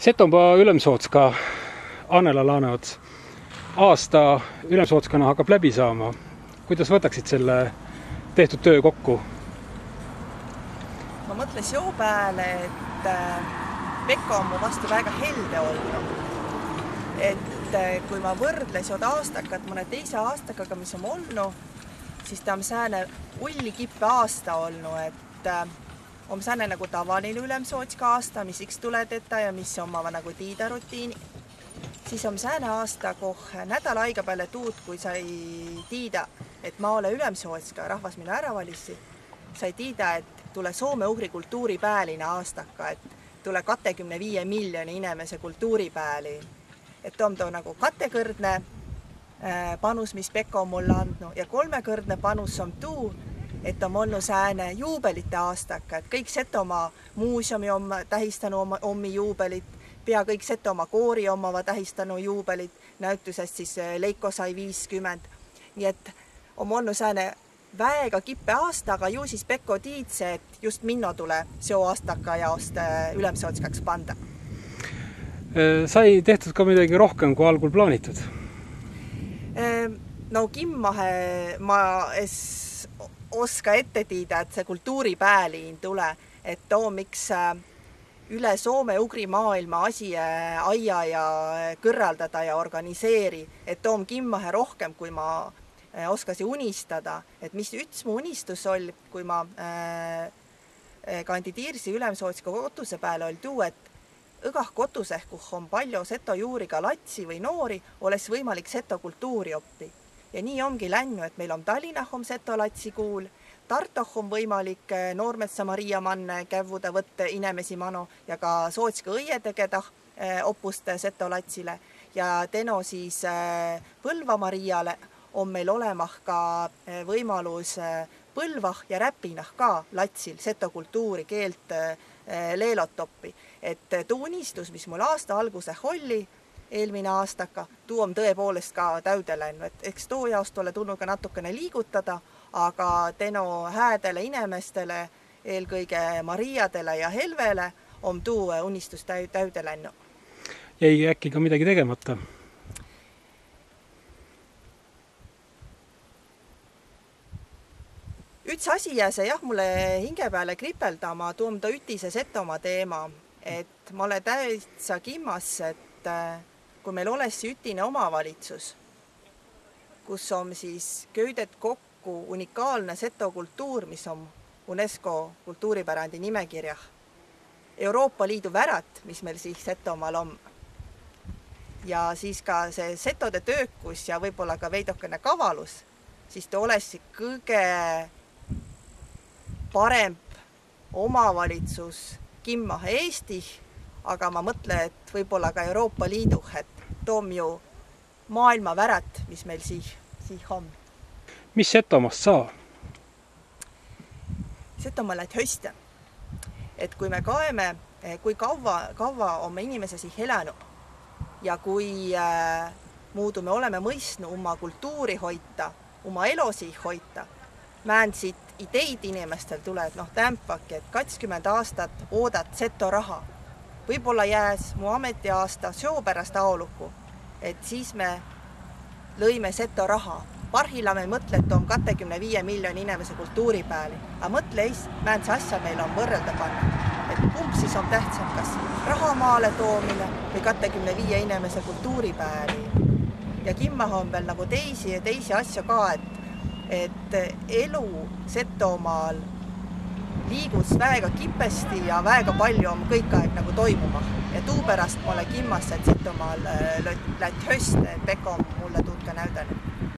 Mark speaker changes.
Speaker 1: Setomaa Ülemsootska Annela Laaneots aasta Ülemsootskana hakkab läbi saama. Kuidas võtaksid selle tehtud töö kokku?
Speaker 2: Ma mõtles joo pääle, et Pekka on mu vastu väga helde olnud. Et kui ma võrdles jod aastakat mõne teise aastakaga, mis on olnud, siis ta on sääne ulli kippe aasta olnud, et on sääne nagu tavaline Ülemsootska aasta, mis iks tuledeta ja mis on oma nagu tiida rutiini. Siis on sääne aasta, koh nädal aega peale tuud, kui sai tiida, et ma ole Ülemsootska, rahvas minu ära valissi, sai tiida, et tule soome-ugri kultuuripääline aastaka, et tule 25 miljoni inimese kultuuripääli. Et on too nagu katekõrdne panus, mis Pekka on mulle andnud, ja kolmekõrdne panus on tuu, et on olnud sääne juubelite aastaka, et kõik Setomaa muuseumi on tähistanud omi juubelit, pea kõik Setomaa koori omava tähistanud juubelit, näütusest siis Leiko sai 50. Nii et on olnud sääne väega kippe aasta, aga ju siis Pekko tiidse, et just minno tule seo aastaka jaost Ülemsootskaks panda.
Speaker 1: Sai tehtud ka midagi rohkem kui algul plaanitud?
Speaker 2: No kimmahe ma oska ette tiida, et see kultuuripääliin tule, et too miks üle Soome-Ugri maailma asi aia ja kõrraldada ja organiseeri, et too on kimmahe rohkem, kui ma oskasin unistada, et mis üts mu unistus oli, kui ma kandidiirsi Ülemsootska kotuse peale oli tuu, et õgah kotuseh, kuh on palju seto juuriga latsi või noori, oleks võimalik seto kultuuri oppi. Ja nii ongi lännu, et meil on Tallinnah on seto latsi kuul, Tartoh on võimalik Noormetsa Maria manne kävuda võtte inimesi mano ja ka Sootska õie tegedah opust seto latsile. Ja teno siis Põlva Mariale on meil olemah ka võimalus Põlvah ja Räpinah ka latsil seto kultuuri keelt leelot oppi. Et tuu unistus, mis mul aasta alguse olli, eelmine aastaka, tuu on tõepoolest ka täude läinud, et eks too jaost ole tulnud ka natukene liigutada, aga teno häädele inimestele, eelkõige Mariadele ja Helvele, on tuu unistus täude läinud.
Speaker 1: Jäi äkki ka midagi tegemata?
Speaker 2: Üts asi jää see jah mulle hinge peale kripeldama, tuum ta ütise Setomaa teema, et ma olen täitsa kimmas, et kui meil olesi ütine omavalitsus, kus on siis köidet kokku unikaalne seto kultuur, mis on UNESCO kultuuripärandi nimekirjah, Euroopa Liidu värat, mis meil siis Setomaal on, ja siis ka see setode töökus ja võib-olla ka veidokene kavalus, siis ta olesi kõige parem omavalitsus kimmahe Eestih, aga ma mõtlen, et võib-olla ka Euroopa Liidu, et toom ju maailma värat, mis meil siih on.
Speaker 1: Mis Setomast saa?
Speaker 2: Setomaa läht höste. Et kui me kaeme, kui kaua on me inimese siih elänud ja kui muudu me oleme mõistnud oma kultuuri hoita, oma elo siih hoita, määnsid ideid inimestel tuleb, tämppaki, et 20 aastat oodat seto raha. Võib-olla jääs mu ametiaasta seo pärast aoluku, et siis me lõime seto raha. Parhilla me mõtle, et on 25 miljoni inimese kultuuri pääli. Aga mõtle ees, määnse asja meil on võrrelda panna. Et kumb siis on tähtsam, kas raha maale toomine või 25 inimese kultuuri pääli. Ja kimmah on veel nagu teisi asja ka, et elu Setomaal liigus väga kipesti ja väga palju on kõik aeg nagu toimuma. Ja tuu pärast ma olen kimmas, et Setomaal läht höste, et Pekka on mulle tuud ka näüdanud.